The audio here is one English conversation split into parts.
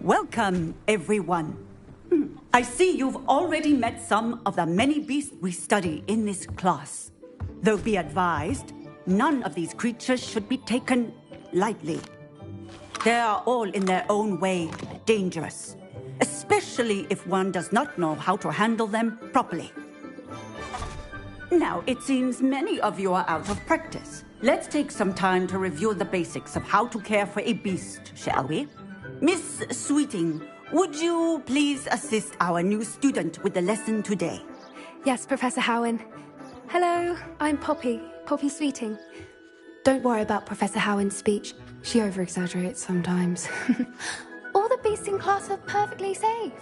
Welcome, everyone. I see you've already met some of the many beasts we study in this class. Though be advised, none of these creatures should be taken lightly. They are all in their own way dangerous, especially if one does not know how to handle them properly. Now, it seems many of you are out of practice. Let's take some time to review the basics of how to care for a beast, shall we? Miss Sweeting, would you please assist our new student with the lesson today? Yes, Professor Howen. Hello, I'm Poppy Sweeting. Don't worry about Professor Howen's speech. She over-exaggerates sometimes. All the beasts in class are perfectly safe.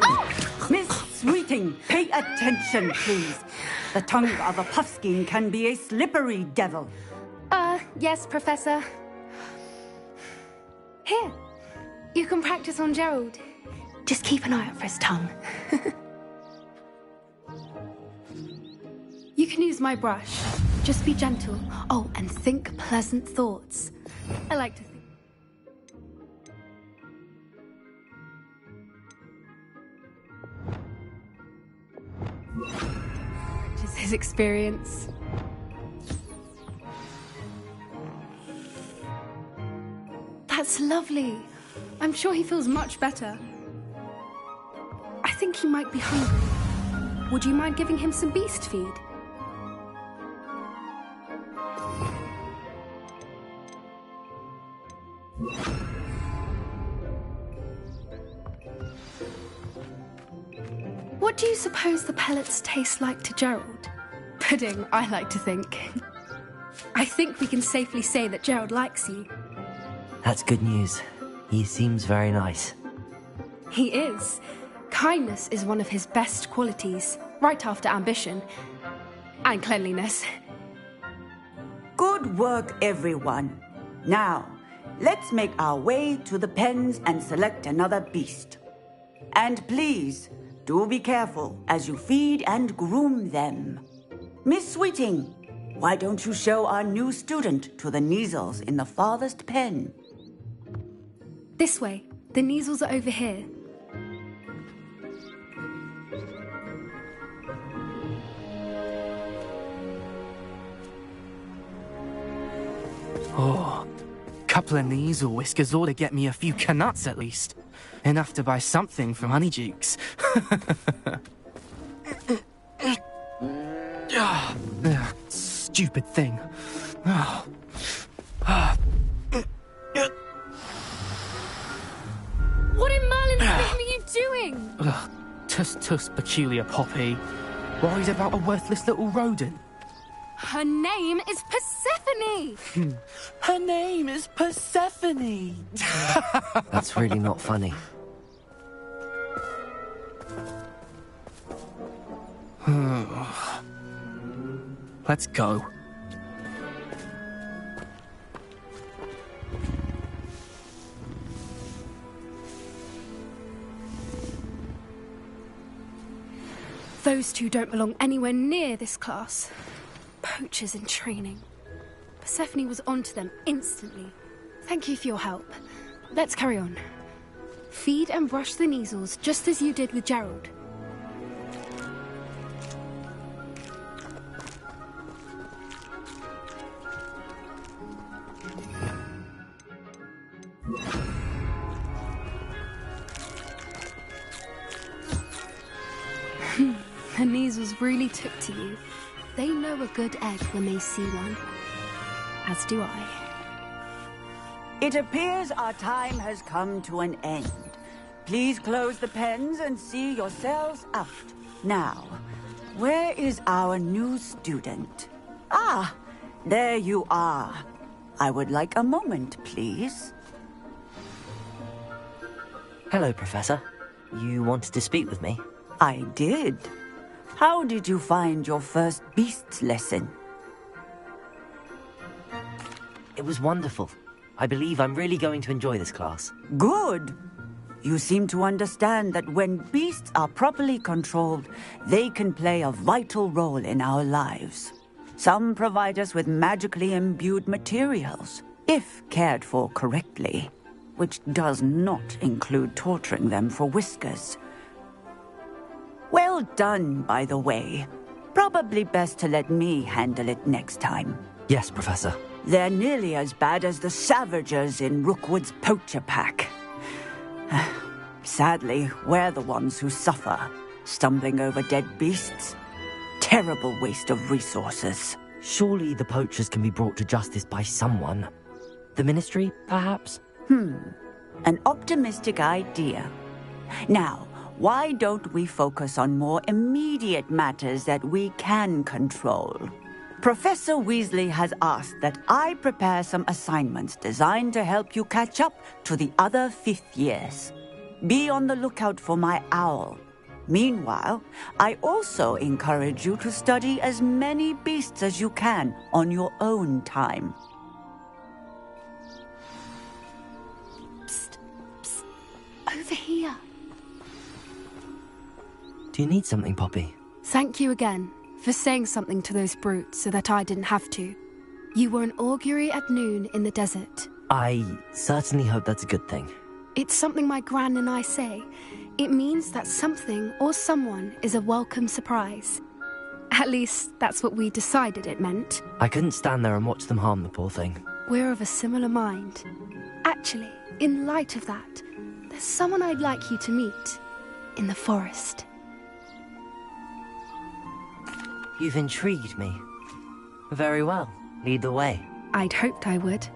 Oh! Miss Sweeting, pay attention, please. The tongue of a puffskein can be a slippery devil. Yes, Professor. Here, you can practice on Gerald. Just keep an eye out for his tongue. You can use my brush. Just be gentle. Oh, and think pleasant thoughts. I like to think. Just his experience. That's lovely. I'm sure he feels much better. I think he might be hungry. Would you mind giving him some beast feed? What do you suppose the pellets taste like to Gerald? Pudding, I like to think. I think we can safely say that Gerald likes you. That's good news. He seems very nice. He is. Kindness is one of his best qualities, right after ambition. And cleanliness. Good work, everyone. Now, let's make our way to the pens and select another beast. And please, do be careful as you feed and groom them. Miss Sweeting, why don't you show our new student to the Neasels in the farthest pen? This way. The Neasels are over here. Oh, couple of Neasel whiskers ought to get me a few canuts at least. Enough to buy something from Honeydukes. Stupid thing. What in Merlin's name are you doing? Tuss, peculiar Poppy. Worried about a worthless little rodent. Her name is Persephone! Her name is Persephone! That's really not funny. Let's go. Those two don't belong anywhere near this class. Poachers in training. Persephone was onto them instantly. Thank you for your help. Let's carry on. Feed and brush the Neasels just as you did with Gerald. The Neasels really took to you. They know a good egg when they see one. As do I. It appears our time has come to an end. Please close the pens and see yourselves out. Now, where is our new student? Ah, there you are. I would like a moment, please. Hello, Professor. You wanted to speak with me? I did. How did you find your first beasts lesson? It was wonderful. I believe I'm really going to enjoy this class. Good. You seem to understand that when beasts are properly controlled, they can play a vital role in our lives. Some provide us with magically imbued materials, if cared for correctly. which does not include torturing them for whiskers. Well done, by the way. Probably best to let me handle it next time. Yes, Professor. They're nearly as bad as the Savagers in Rookwood's poacher pack. Sadly, we're the ones who suffer, stumbling over dead beasts. Terrible waste of resources. Surely the poachers can be brought to justice by someone. The Ministry, perhaps? An optimistic idea. Now, why don't we focus on more immediate matters that we can control? Professor Weasley has asked that I prepare some assignments designed to help you catch up to the other fifth years. Be on the lookout for my owl. Meanwhile, I also encourage you to study as many beasts as you can on your own time. Psst, psst. Over here. Do you need something, Poppy? Thank you again for saying something to those brutes so that I didn't have to. You were an augury at noon in the desert. I certainly hope that's a good thing. It's something my gran and I say. It means that something or someone is a welcome surprise. At least, that's what we decided it meant. I couldn't stand there and watch them harm the poor thing. We're of a similar mind. Actually, in light of that, there's someone I'd like you to meet. In the forest. You've intrigued me. Very well. Lead the way. I'd hoped I would.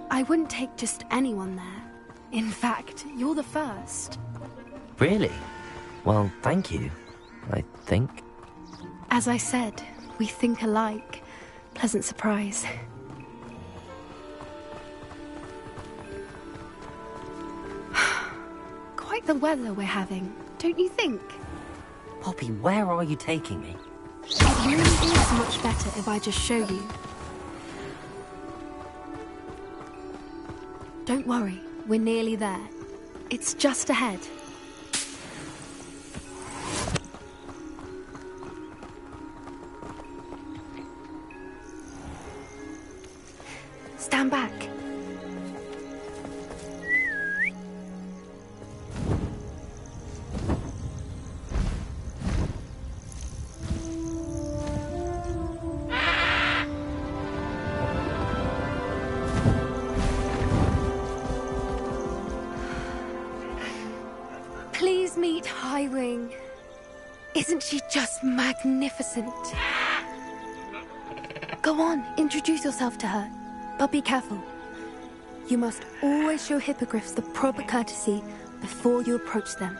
I wouldn't take just anyone there. In fact, you're the first. Really? Well, thank you, I think. As I said, we think alike. Pleasant surprise. Quite the weather we're having, don't you think? Poppy, where are you taking me? It really is much better if I just show you. Don't worry, we're nearly there. It's just ahead. Stand back. Please meet Highwing. Isn't she just magnificent? Go on, introduce yourself to her. But be careful. You must always show hippogriffs the proper courtesy before you approach them.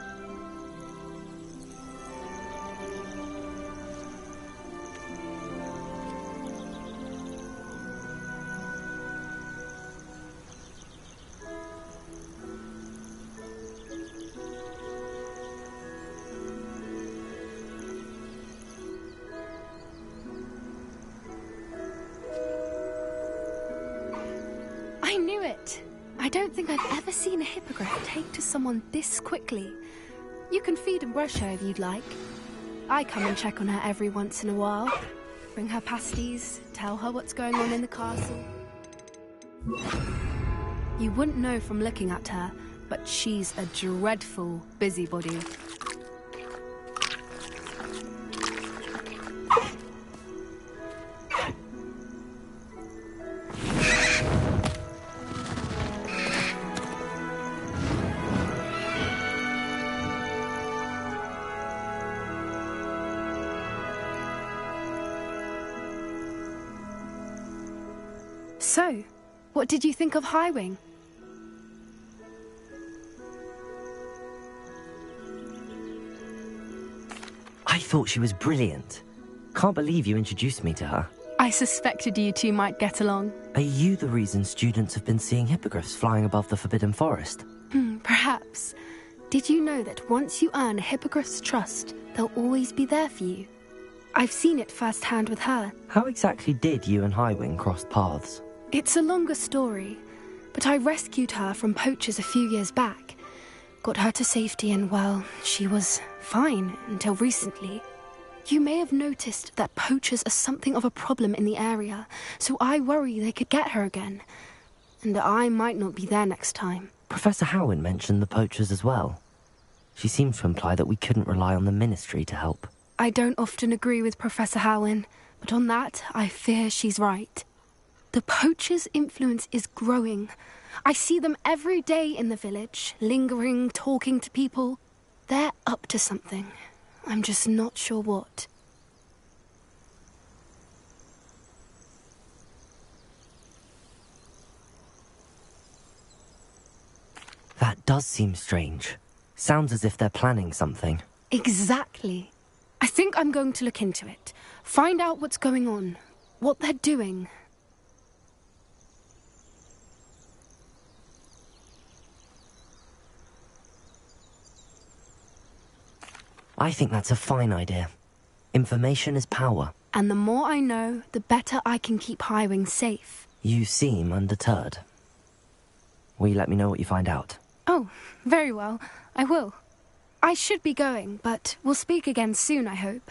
I knew it! I don't think I've ever seen a hippogriff take to someone this quickly. You can feed and brush her if you'd like. I come and check on her every once in a while. Bring her pasties, tell her what's going on in the castle. You wouldn't know from looking at her, but she's a dreadful busybody. So, what did you think of Highwing? I thought she was brilliant. Can't believe you introduced me to her. I suspected you two might get along. Are you the reason students have been seeing hippogriffs flying above the Forbidden Forest? Perhaps. Did you know that once you earn a hippogriff's trust, they'll always be there for you? I've seen it firsthand with her. How exactly did you and Highwing cross paths? It's a longer story, but I rescued her from poachers a few years back. Got her to safety and, well, she was fine until recently. You may have noticed that poachers are something of a problem in the area, so I worry they could get her again. And I might not be there next time. Professor Howin mentioned the poachers as well. She seemed to imply that we couldn't rely on the Ministry to help. I don't often agree with Professor Howin, but on that, I fear she's right. The poachers' influence is growing. I see them every day in the village, lingering, talking to people. They're up to something. I'm just not sure what. That does seem strange. Sounds as if they're planning something. Exactly. I think I'm going to look into it. Find out what's going on, what they're doing. I think that's a fine idea. Information is power. And the more I know, the better I can keep Highwing safe. You seem undeterred. Will you let me know what you find out? Oh, very well. I will. I should be going, but we'll speak again soon, I hope.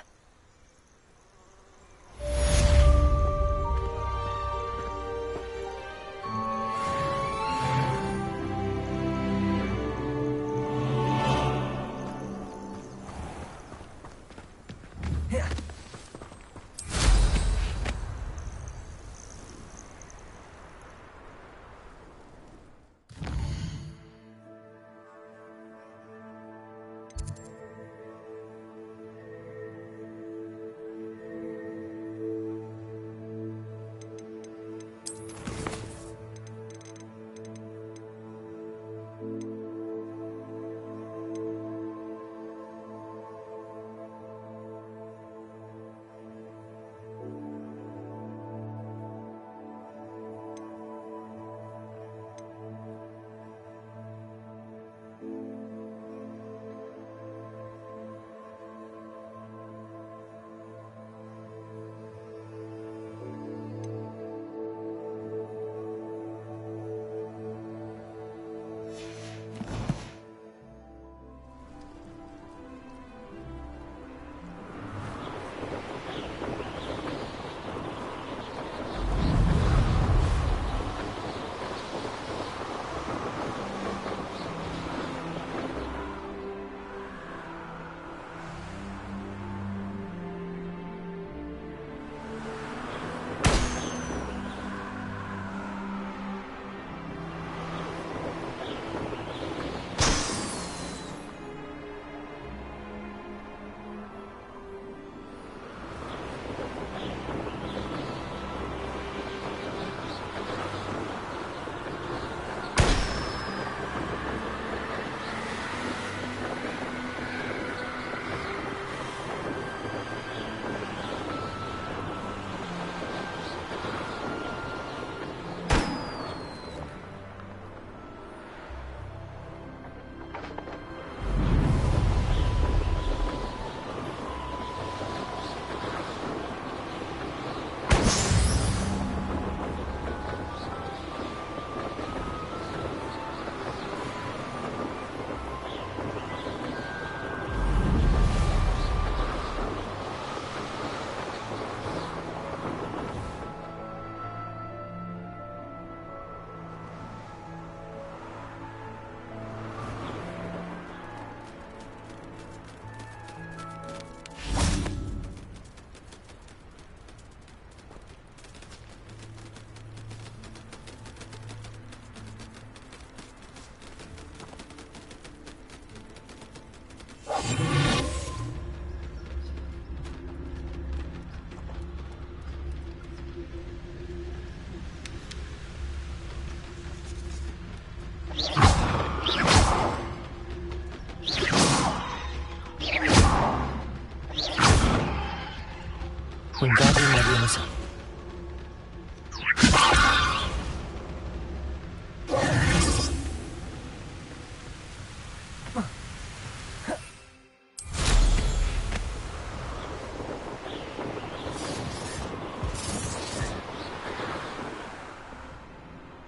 Wingardium Leviosa.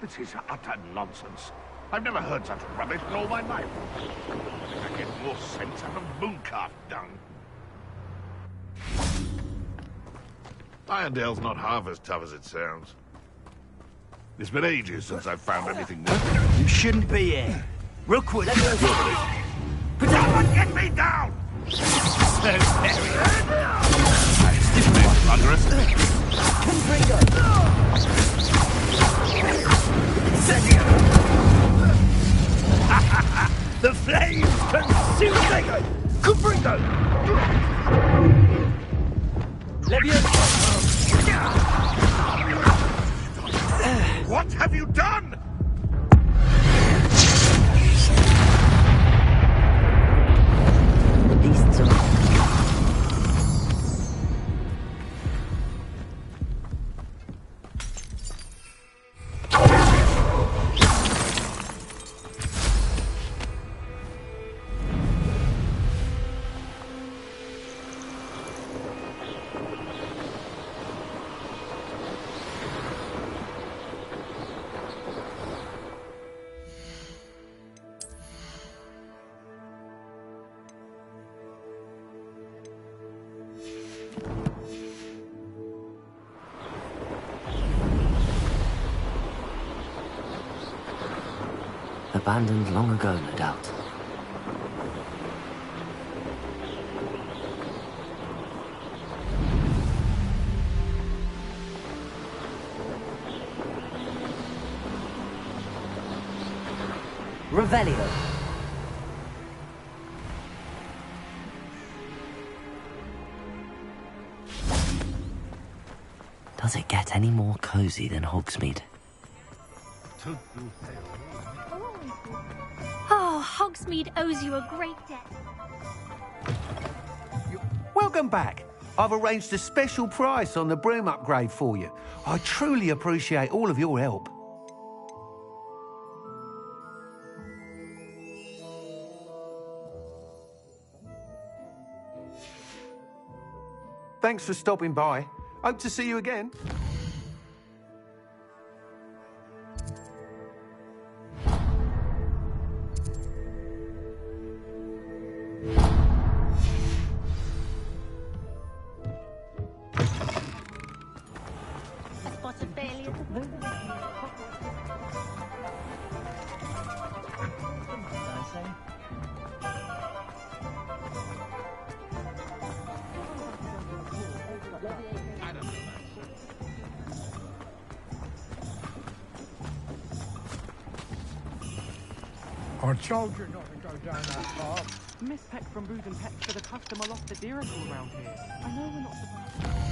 This is utter nonsense. I've never heard such rubbish in all my life. I get more sense out of mooncalf dung. Irondale's not half as tough as it sounds. It's been ages since I've found anything new. You shouldn't be here. Real quick, let me go. Someone get me down! Under us. The flames consume me! Cumbringo! What have you done? The beasts are... Abandoned long ago, no doubt. Revelio. Does it get any more cozy than Hogsmeade? Oh, Hogsmeade owes you a great debt. Welcome back. I've arranged a special price on the broom upgrade for you. I truly appreciate all of your help. Thanks for stopping by. Hope to see you again. I told you not to go down that path. Miss Peck from Booth and Peck said a customer lost a deer around here. I know we're not supposed to...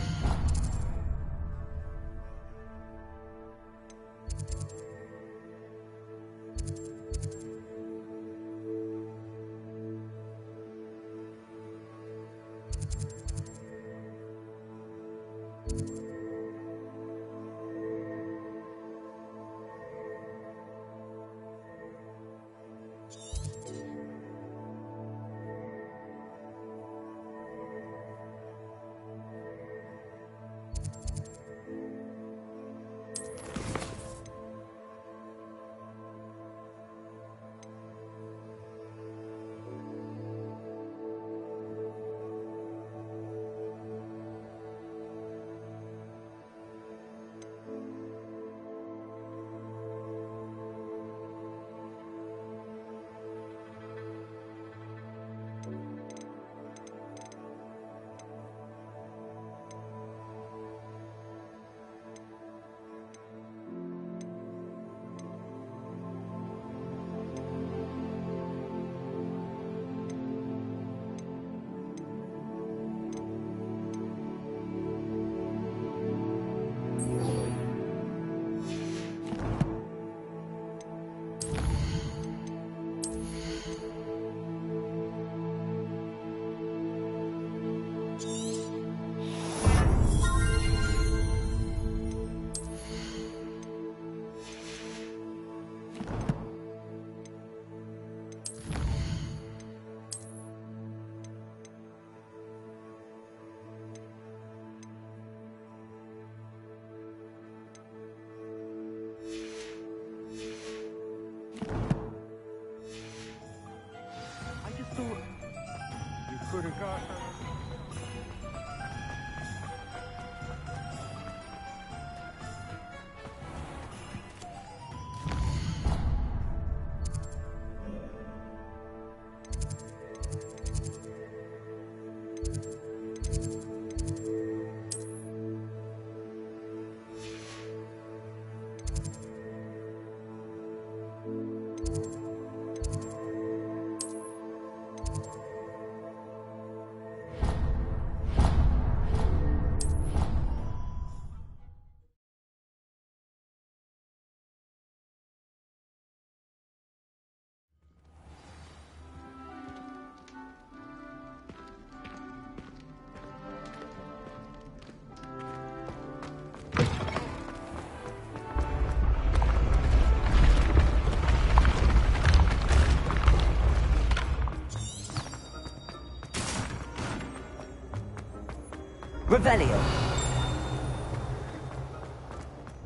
Revelio.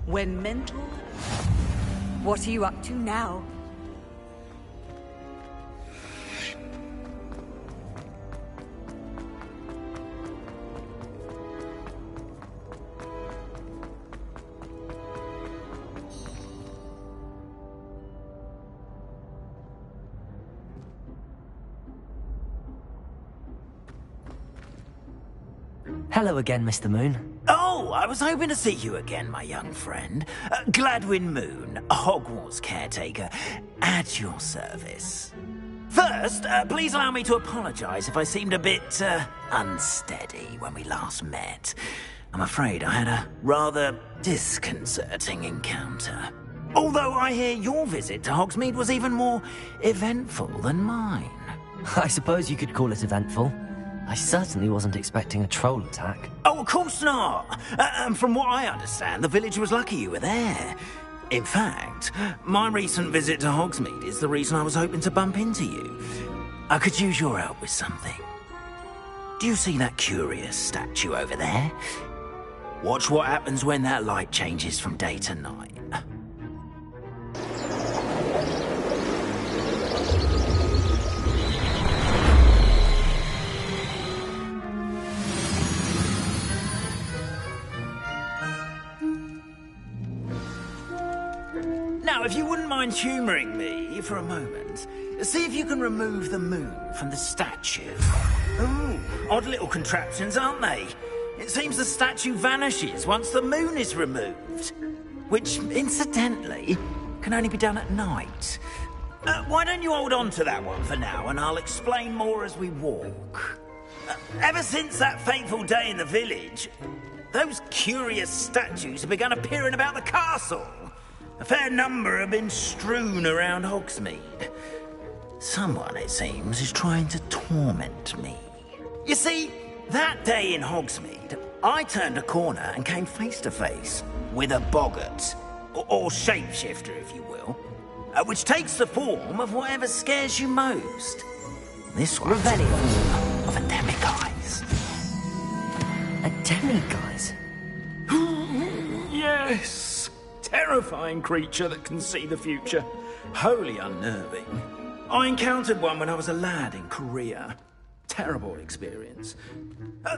When mental? What are you up to now? Hello again, Mr. Moon. Oh, I was hoping to see you again, my young friend. Gladwin Moon, Hogwarts caretaker, at your service. First, please allow me to apologise if I seemed a bit, unsteady when we last met. I'm afraid I had a rather disconcerting encounter. Although I hear your visit to Hogsmeade was even more eventful than mine. I suppose you could call it eventful. I certainly wasn't expecting a troll attack. Oh, of course not. And from what I understand, the village was lucky you were there. In fact, my recent visit to Hogsmeade is the reason I was hoping to bump into you. I could use your help with something. Do you see that curious statue over there? Watch what happens when that light changes from day to night. Now, if you wouldn't mind humouring me for a moment, see if you can remove the moon from the statue. Ooh, odd little contraptions, aren't they? It seems the statue vanishes once the moon is removed. Which, incidentally, can only be done at night. Why don't you hold on to that one for now, and I'll explain more as we walk. Ever since that fateful day in the village, those curious statues have begun appearing about the castle. A fair number have been strewn around Hogsmeade. Someone, it seems, is trying to torment me. You see, that day in Hogsmeade, I turned a corner and came face to face with a boggart, or shapeshifter, if you will, which takes the form of whatever scares you most. This one's in the form of a demiguise. A demiguise? Yes. Terrifying creature that can see the future. Wholly unnerving. I encountered one when I was a lad in Korea. Terrible experience.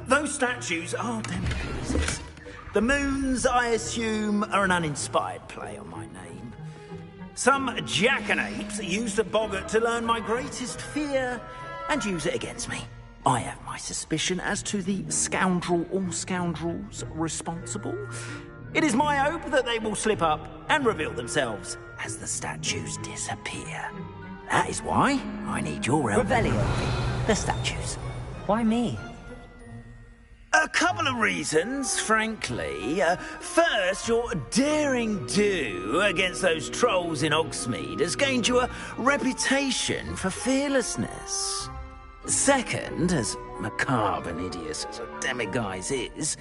Those statues are demiguises. The moons, I assume, are an uninspired play on my name. Some jackanapes used a boggart to learn my greatest fear and use it against me. I have my suspicion as to the scoundrel or scoundrels responsible. It is my hope that they will slip up and reveal themselves as the statues disappear. That is why I need your help. Revelio. The statues. Why me? A couple of reasons, frankly. First, your daring do against those trolls in Hogsmeade has gained you a reputation for fearlessness. Second, as macabre and hideous as a demiguise is,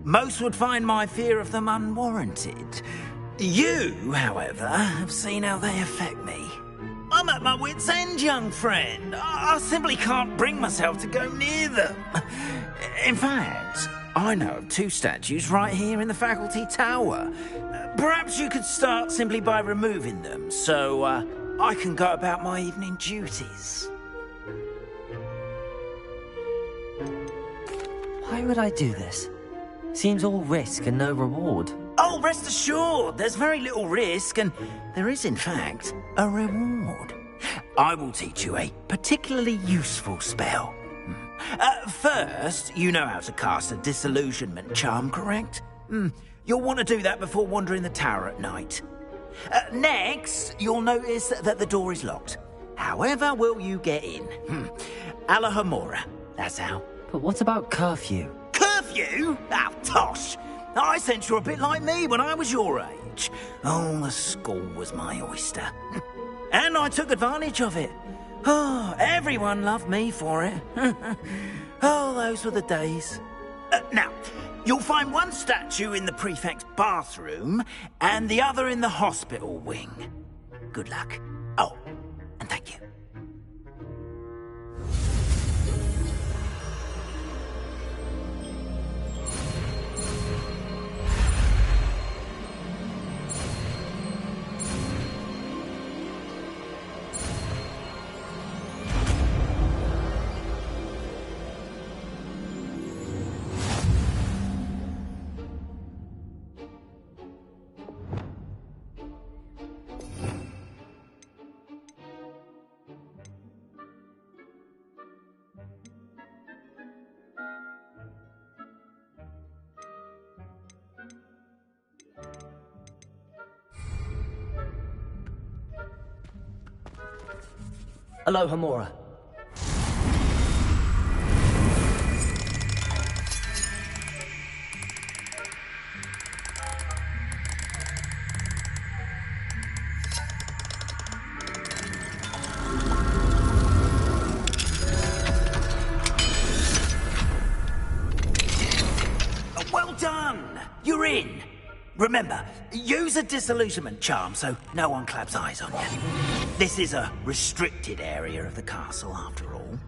most would find my fear of them unwarranted. You, however, have seen how they affect me. I'm at my wit's end, young friend. I simply can't bring myself to go near them. In fact, I know of two statues right here in the faculty tower. Perhaps you could start simply by removing them, so I can go about my evening duties. Why would I do this? Seems all risk and no reward. Oh, rest assured, there's very little risk, and there is, in fact, a reward. I will teach you a particularly useful spell. First, you know how to cast a disillusionment charm, correct? You'll want to do that before wandering the tower at night. Next, you'll notice that the door is locked. However will you get in? Alahomora, that's how. But what about curfew? Curfew? Oh, tosh! I sense you're a bit like me when I was your age. Oh, the school was my oyster. And I took advantage of it. Oh, everyone loved me for it. Oh, those were the days. Now, you'll find one statue in the prefect's bathroom and the other in the hospital wing. Good luck. Oh, and thank you. Aloha Mora. Well done! You're in. Remember, use a disillusionment charm so no one claps eyes on you. This is a restricted area of the castle, after all.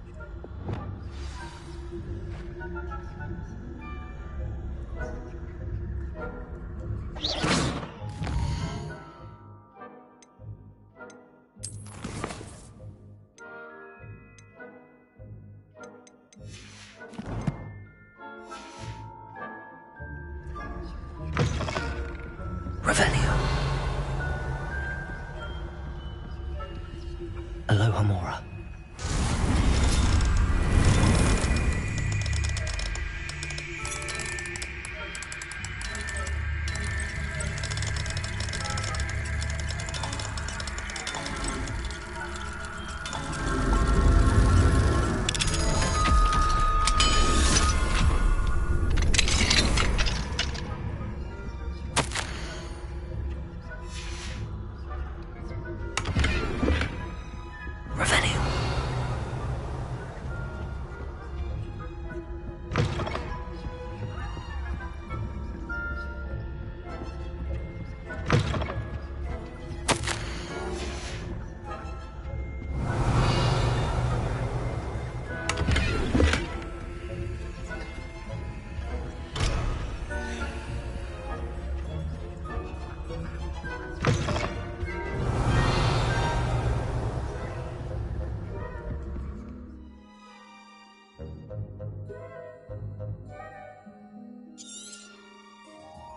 Revelio. Aloha Mora.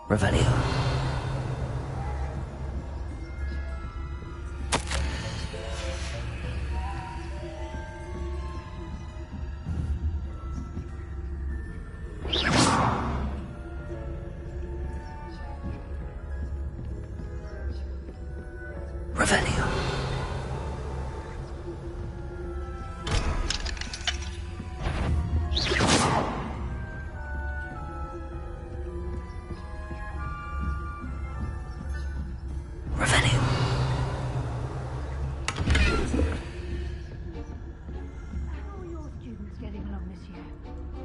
Revelio. Revelio.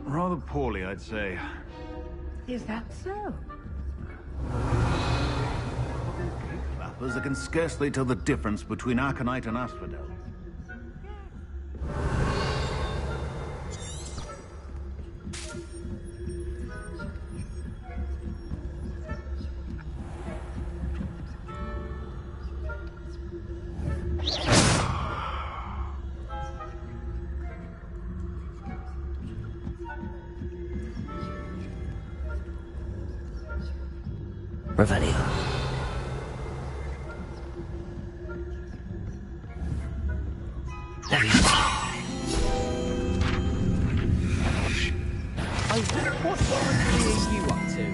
Rather poorly, I'd say. Is that so? Clappers, I can scarcely tell the difference between Aconite and Asphodel. Revelio. What volunteer are you up to?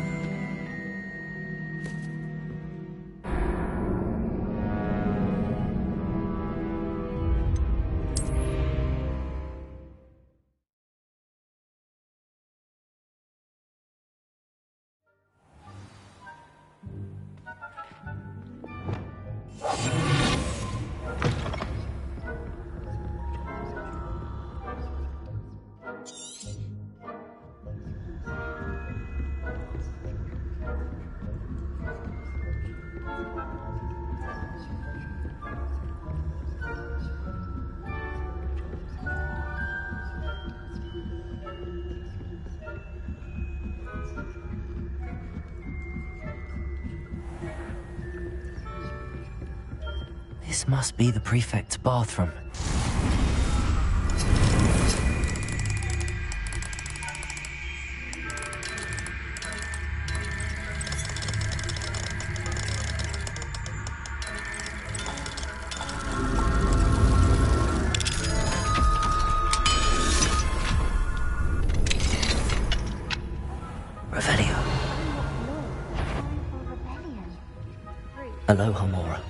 This must be the prefect's bathroom. Revelio. Aloha Mora.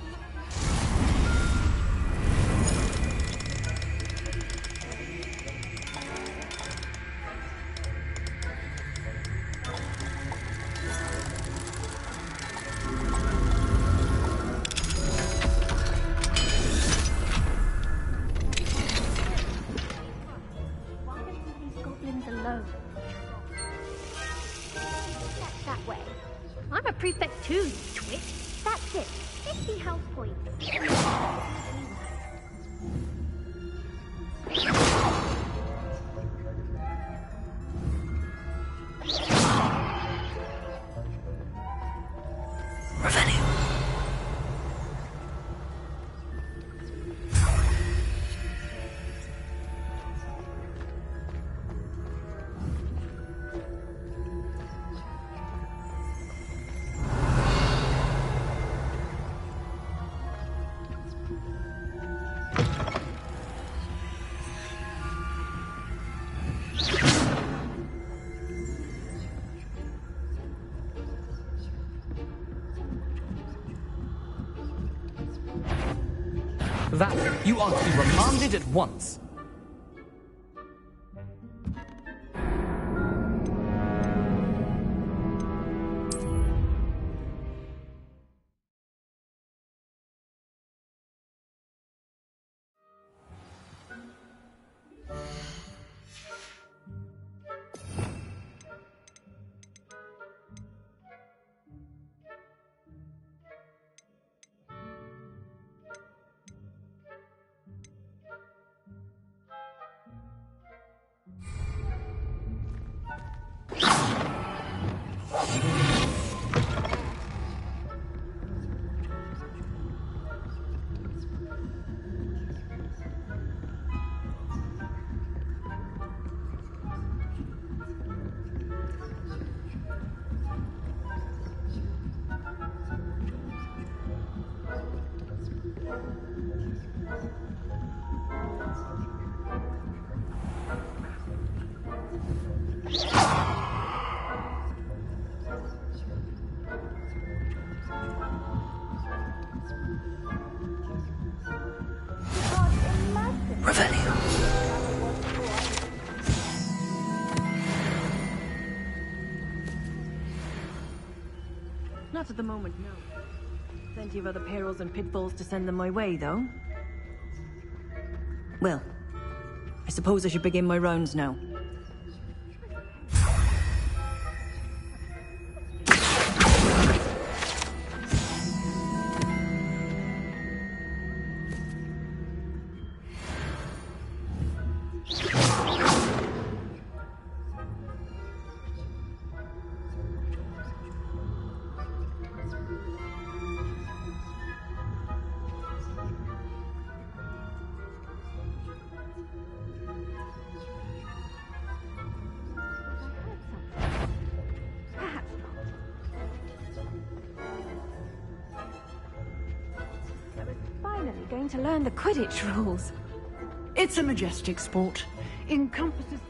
prefect too, you twit. That's it. 50 health points. Revenue. That, you are to be remanded at once. Not at the moment, no. Plenty of other perils and pitfalls to send them my way, though. Well, I suppose I should begin my rounds now. To learn the Quidditch rules. It's a majestic sport. Encompasses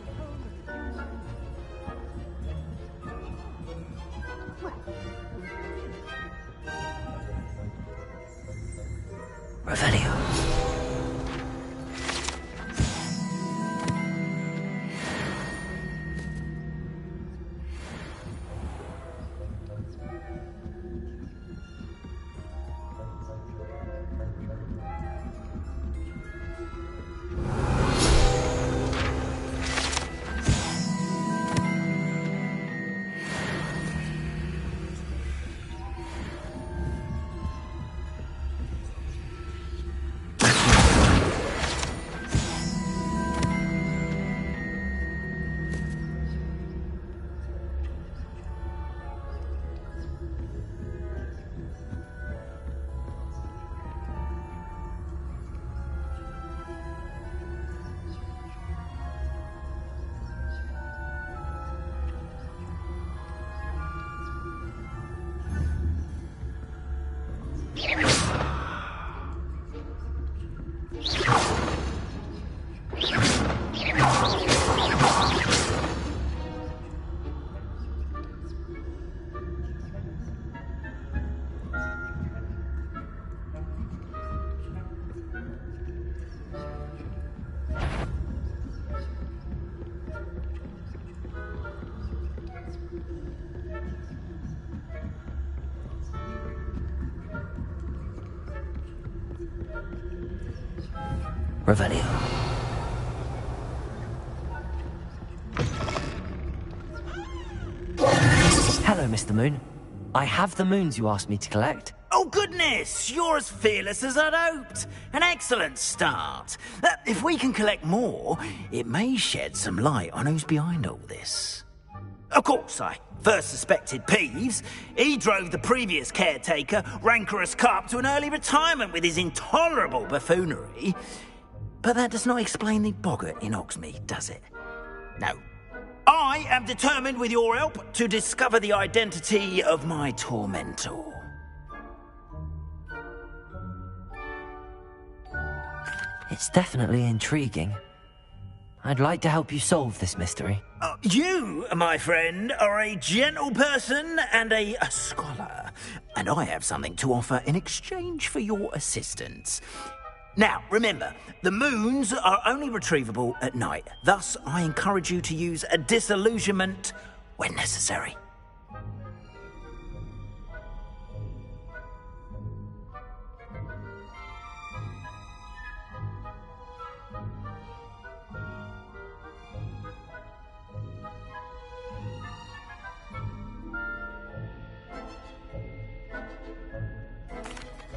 the whole of Revelio. Revelio. Hello, Mr. Moon. I have the moons you asked me to collect. Oh, goodness! You're as fearless as I'd hoped. An excellent start. If we can collect more, it may shed some light on who's behind all this. Of course, I first suspected Peeves. He drove the previous caretaker, Rancorous Carp, to an early retirement with his intolerable buffoonery. But that does not explain the boggart in Hogsmeade, does it? No. I am determined, with your help, to discover the identity of my tormentor. It's definitely intriguing. I'd like to help you solve this mystery. You, my friend, are a gentle person and a scholar, and I have something to offer in exchange for your assistance. Now, remember, the moons are only retrievable at night. Thus, I encourage you to use a disillusionment when necessary.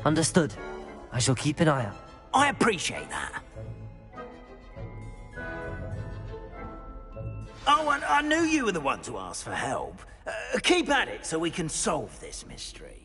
Understood. I shall keep an eye out. I appreciate that. Oh, and I knew you were the one to ask for help. Keep at it so we can solve this mystery.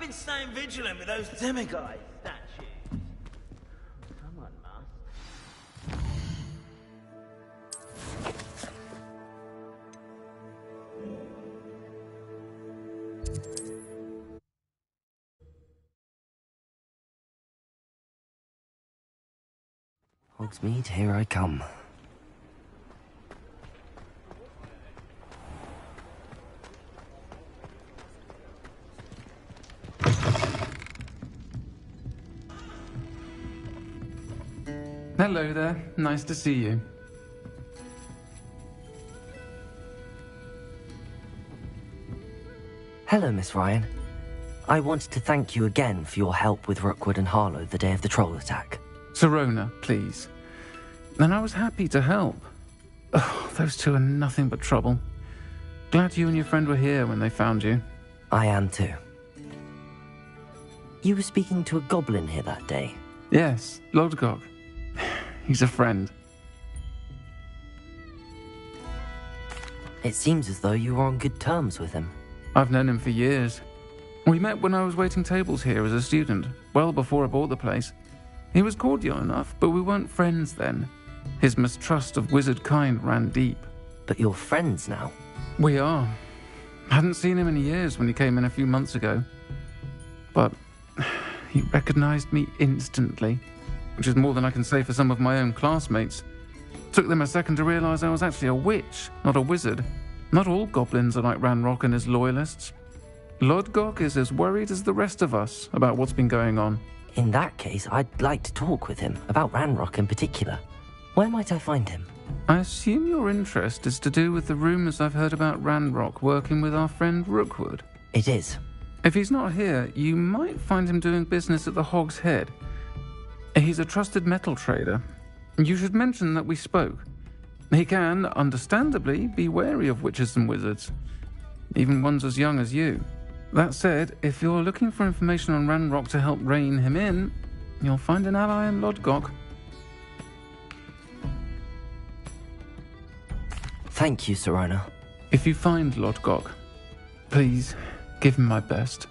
been staying vigilant with those demiguise statues. Someone must. Hogsmeade, here I come. Hello there. Nice to see you. Hello, Miss Ryan. I wanted to thank you again for your help with Rookwood and Harlow the day of the troll attack. Sirona, please. And I was happy to help. Oh, those two are nothing but trouble. Glad you and your friend were here when they found you. I am too. You were speaking to a goblin here that day? Yes, Lodgok. He's a friend. It seems as though you were on good terms with him. I've known him for years. We met when I was waiting tables here as a student, well before I bought the place. He was cordial enough, but we weren't friends then. His mistrust of wizard kind ran deep. But you're friends now? We are. Hadn't seen him in years when he came in a few months ago. But he recognized me instantly, which is more than I can say for some of my own classmates. Took them a second to realize I was actually a witch, not a wizard. Not all goblins are like Ranrock and his loyalists. Lodgok is as worried as the rest of us about what's been going on. In that case, I'd like to talk with him, about Ranrock in particular. Where might I find him? I assume your interest is to do with the rumors I've heard about Ranrock working with our friend Rookwood. It is. If he's not here, you might find him doing business at the Hog's Head. He's a trusted metal trader. You should mention that we spoke. He can, understandably, be wary of witches and wizards, even ones as young as you. That said, if you're looking for information on Ranrock to help rein him in, you'll find an ally in Lodgok. Thank you, Sirona. If you find Lodgok, please give him my best.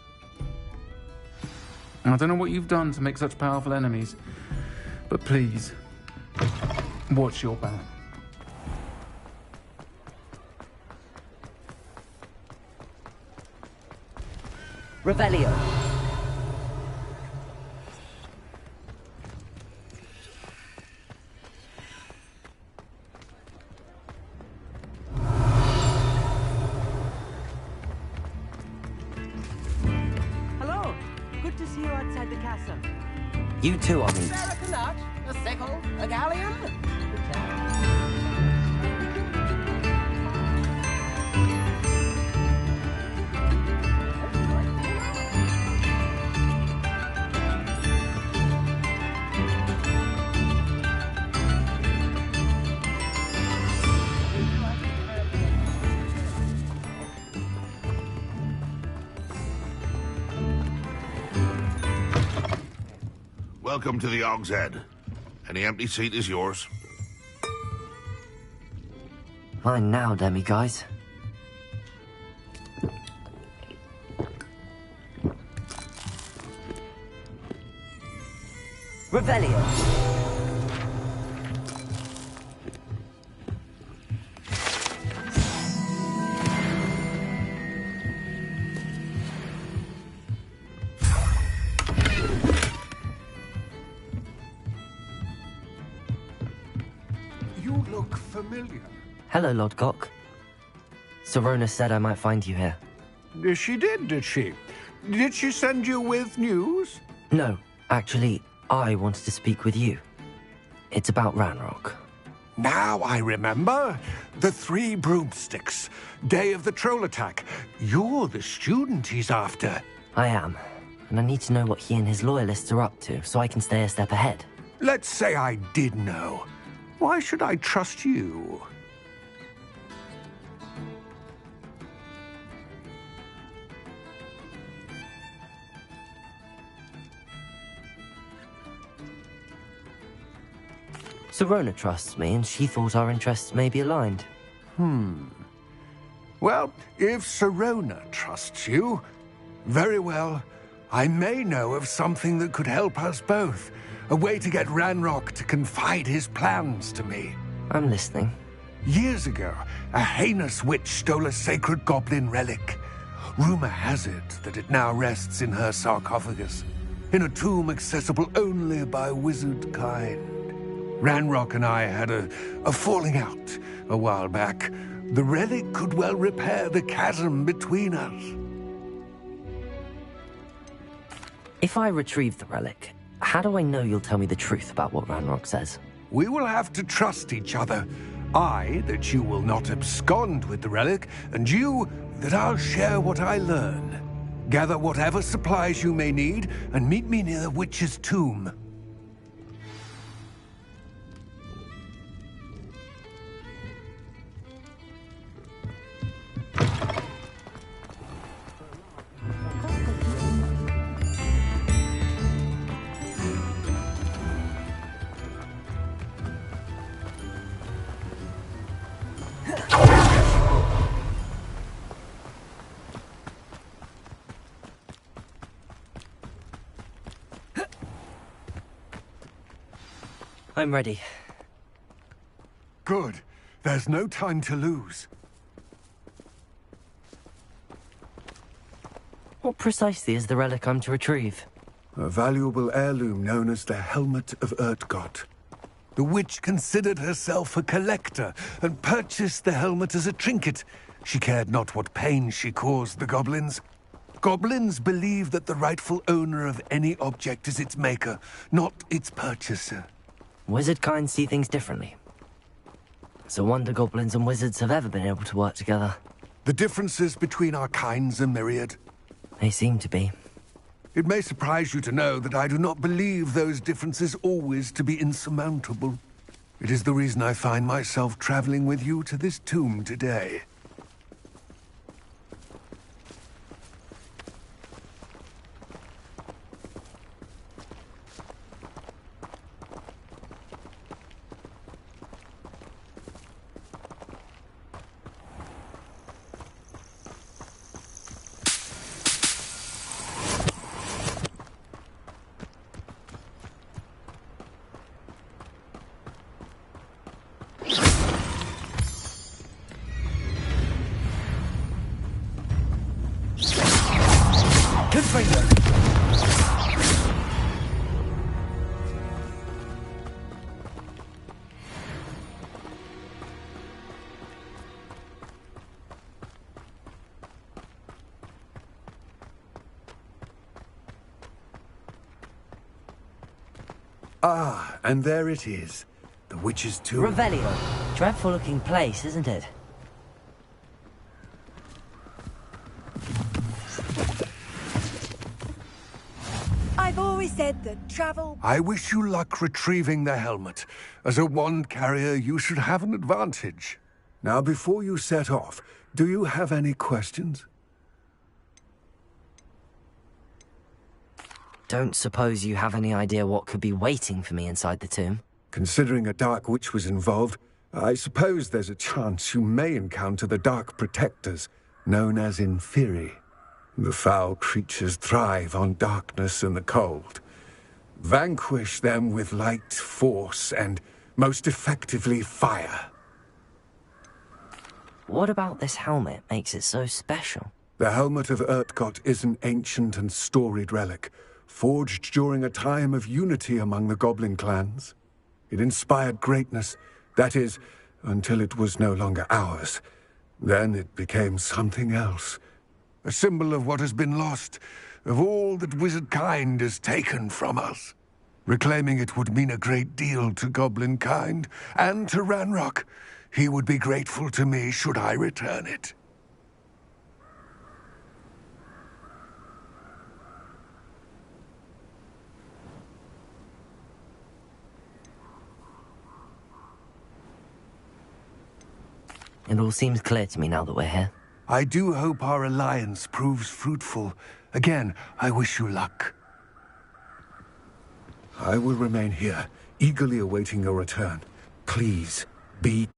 I don't know what you've done to make such powerful enemies, but please, watch your back. Revelio. Hello. Good to see you outside the castle. You too, Armin. Is there a canut, a sickle, a galleon? Welcome to the Hog's Head. Any empty seat is yours. Fine now, demiguise. Revelio. You look familiar. Hello, Lodgok. Sirona said I might find you here. She did she? Did she send you with news? No, actually, I wanted to speak with you. It's about Ranrock. Now I remember. The 3 broomsticks. Day of the troll attack. You're the student he's after. I am, and I need to know what he and his loyalists are up to so I can stay a step ahead. Let's say I did know. Why should I trust you? Sirona trusts me, and she thought our interests may be aligned. Well, if Sirona trusts you, very well. I may know of something that could help us both. A way to get Ranrock to confide his plans to me. I'm listening. Years ago, a heinous witch stole a sacred goblin relic. Rumor has it that it now rests in her sarcophagus, in a tomb accessible only by wizard kind. Ranrock and I had a falling out a while back. The relic could well repair the chasm between us. If I retrieve the relic, how do I know you'll tell me the truth about what Ranrock says? We will have to trust each other. I, that you will not abscond with the relic, and you, that I'll share what I learn. Gather whatever supplies you may need, and meet me near the witch's tomb. I'm ready. Good. There's no time to lose. What precisely is the relic I'm to retrieve? A valuable heirloom known as the Helmet of Urtgott. The witch considered herself a collector and purchased the helmet as a trinket. She cared not what pain she caused the goblins. Goblins believe that the rightful owner of any object is its maker, not its purchaser. Wizard kind see things differently. It's a wonder goblins and wizards have ever been able to work together. The differences between our kinds are myriad. They seem to be. It may surprise you to know that I do not believe those differences always to be insurmountable. It is the reason I find myself traveling with you to this tomb today. Ah, and there it is. The witch's tomb. Revelio. Dreadful looking place, isn't it? I've always said that travel... I wish you luck retrieving the helmet. As a wand carrier, you should have an advantage. Now, before you set off, do you have any questions? Don't suppose you have any idea what could be waiting for me inside the tomb? Considering a Dark Witch was involved, I suppose there's a chance you may encounter the Dark Protectors, known as Inferi. The foul creatures thrive on darkness and the cold. Vanquish them with light, force, and, most effectively, fire. What about this helmet makes it so special? The Helmet of Urtgott is an ancient and storied relic, forged during a time of unity among the goblin clans. It inspired greatness, that is, until it was no longer ours. Then it became something else. A symbol of what has been lost, of all that wizard kind has taken from us. Reclaiming it would mean a great deal to goblin kind, and to Ranrock. He would be grateful to me should I return it. It all seems clear to me now that we're here. I do hope our alliance proves fruitful. Again, I wish you luck. I will remain here, eagerly awaiting your return. Please, be...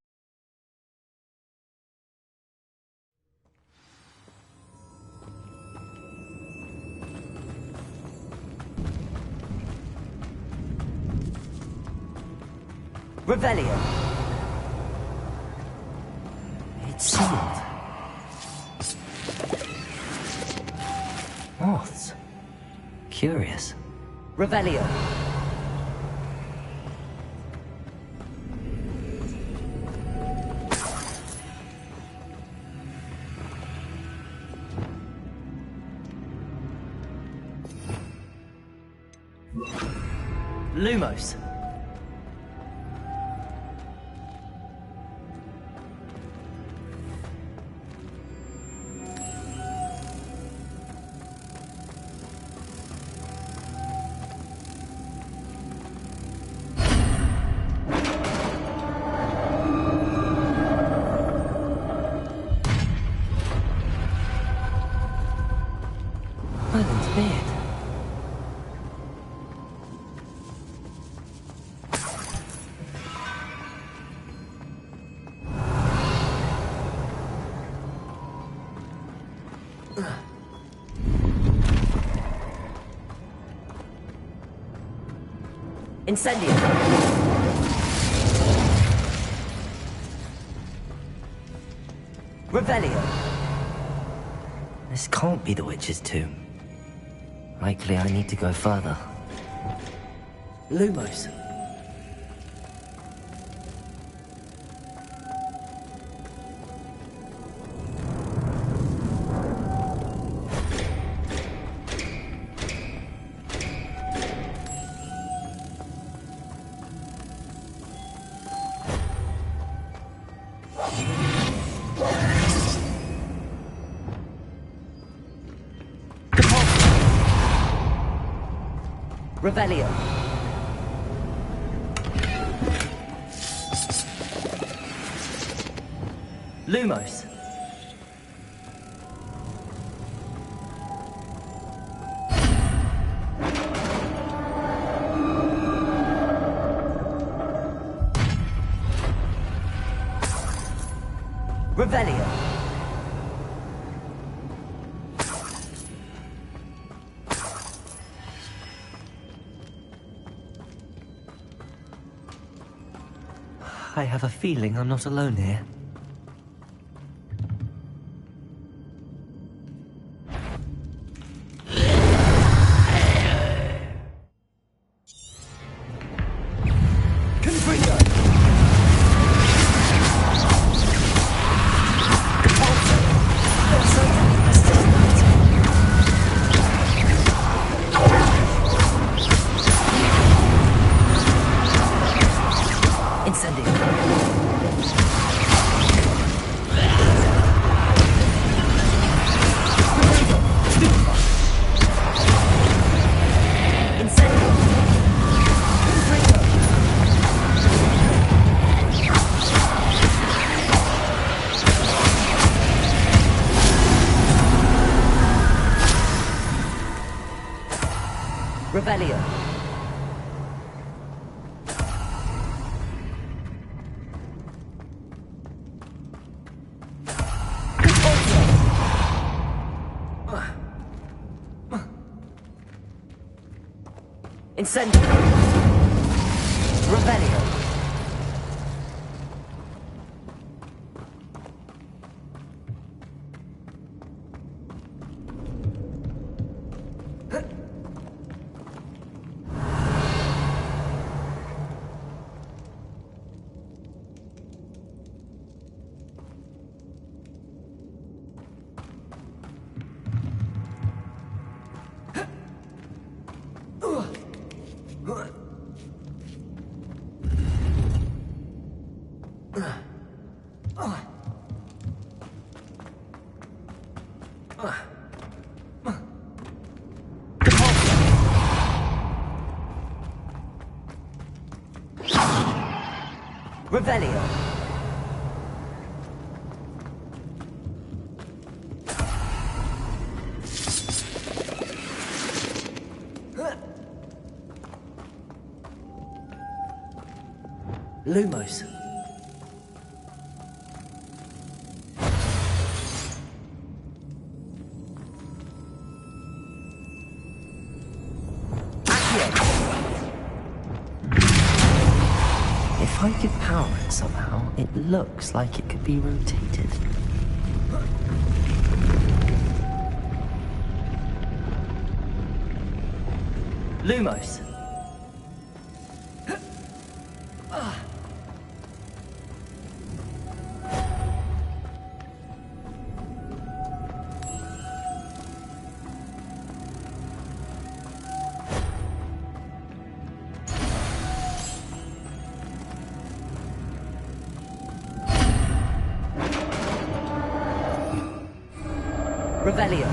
Revelio. It's sealed. Moths. Curious. Revelio. Lumos. Merlin's beard. Incendio. Revelio. This can't be the witch's tomb. Likely I need to go further. Lumos. Revelio. Lumos. Revelio. I have a feeling I'm not alone here. Revelio. Incendio. Revelio. Revelio. Lumos. If I could somehow, it looks like it could be rotated. Lumos. Revelio.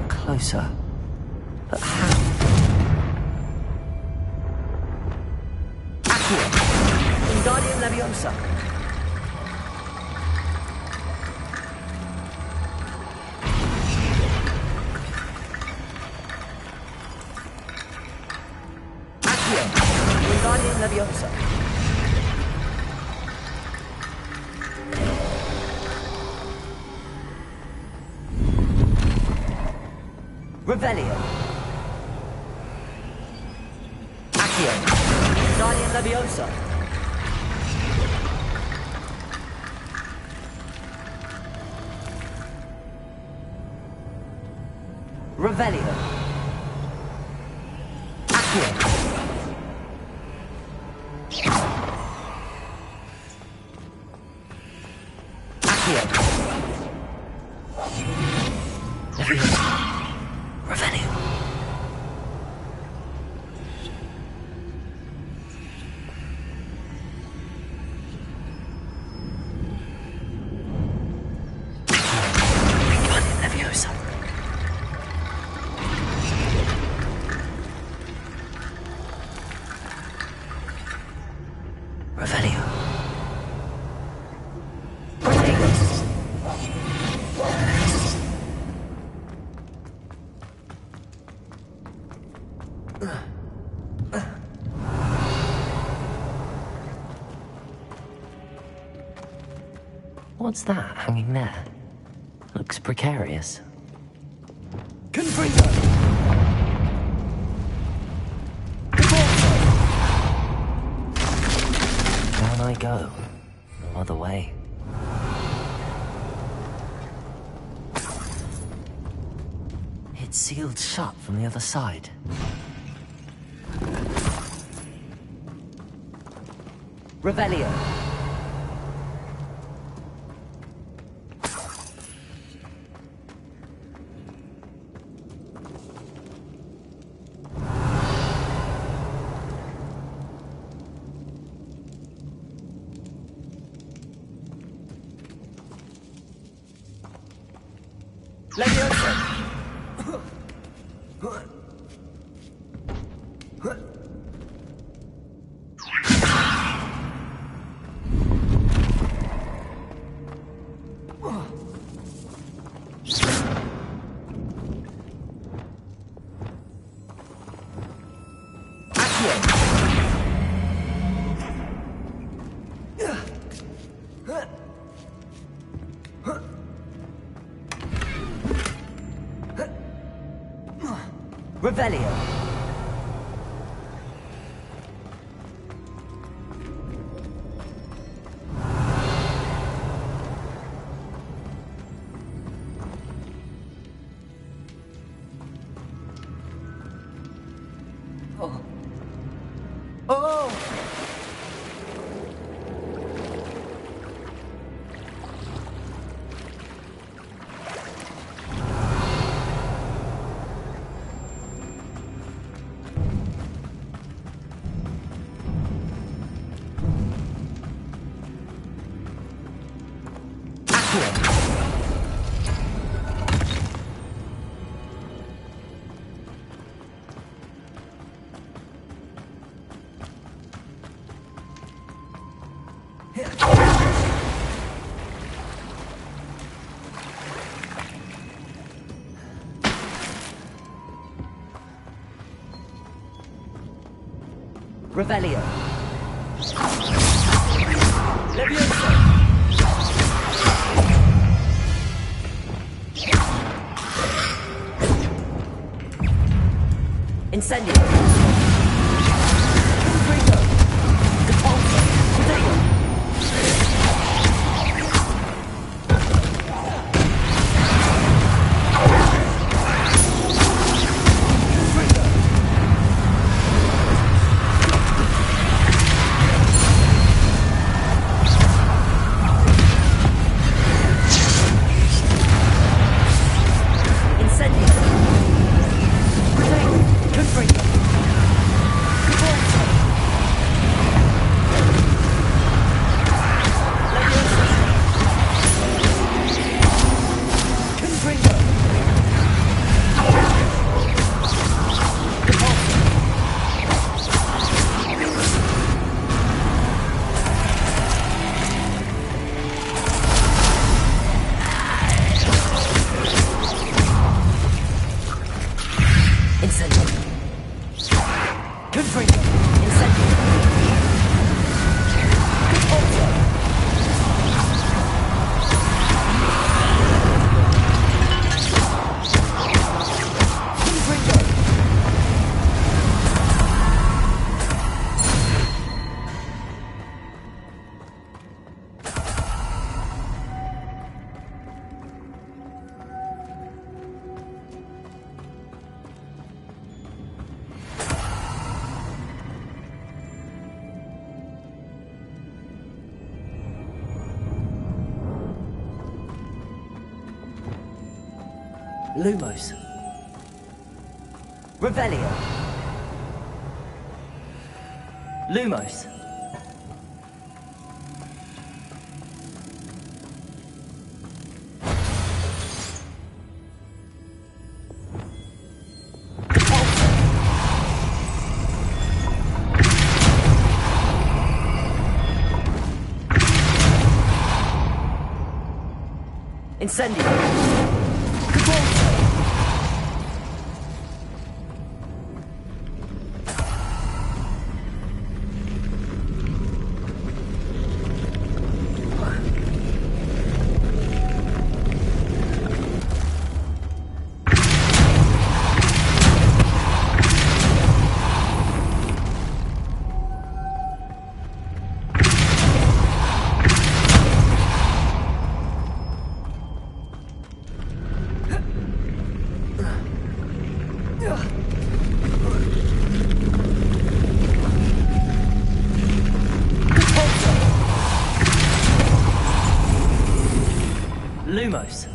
Closer. But how? Accio! Wingardium Leviosa! Accio! Wingardium Leviosa! Revelio. Accio. Wingardium Leviosa. Revelio. Accio. Accio. Leviosa. Revelio. Wingardium Leviosa. Revelio. What's that hanging there? Looks precarious. Confringo! Down I go. No other way. It's sealed shut from the other side. Revelio. Revelio. Oh. Oh! Revelio. Levioso. Incendio. Confringo. Depulso. Protego. Lumos. Revelio. Lumos. Incendio. Lumos.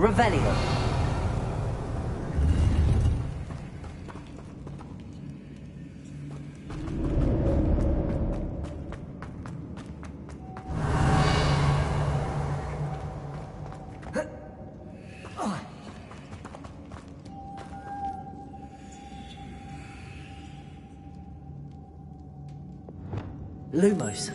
Revelio. Lumos.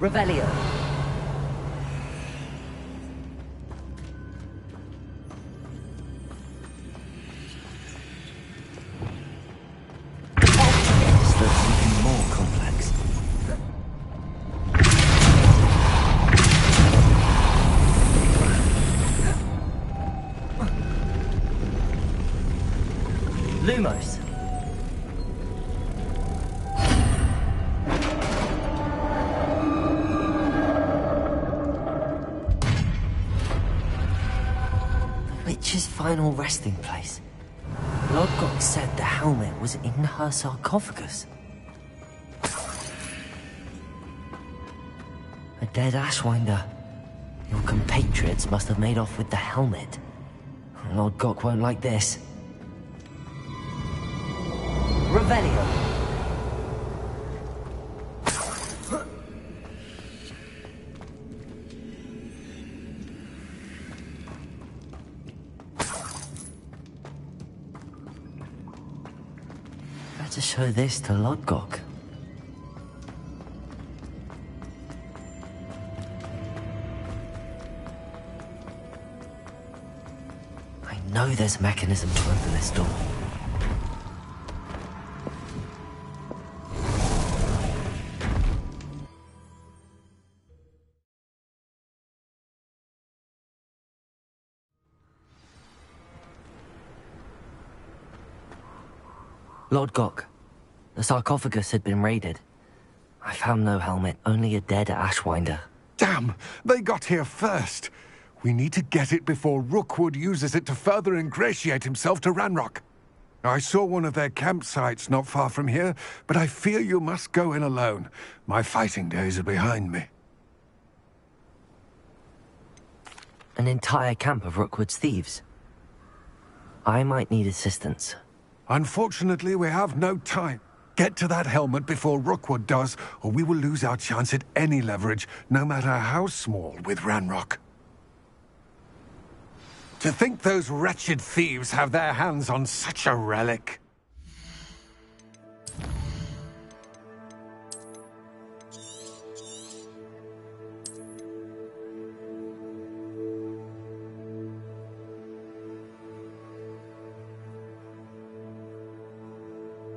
Revelio. This looks even more complex. Lumos. The witch's final resting place. Lodgok said the helmet was in her sarcophagus. A dead Ashwinder. Your compatriots must have made off with the helmet. Lodgok won't like this. Revelio. Better show this to Lodgok. I know there's a mechanism to open this door. Lodgok, the sarcophagus had been raided. I found no helmet, only a dead Ashwinder. Damn! They got here first. We need to get it before Rookwood uses it to further ingratiate himself to Ranrock. I saw one of their campsites not far from here, but I fear you must go in alone. My fighting days are behind me. An entire camp of Rookwood's thieves. I might need assistance. Unfortunately, we have no time. Get to that helmet before Rookwood does, or we will lose our chance at any leverage, no matter how small, with Ranrock. To think those wretched thieves have their hands on such a relic.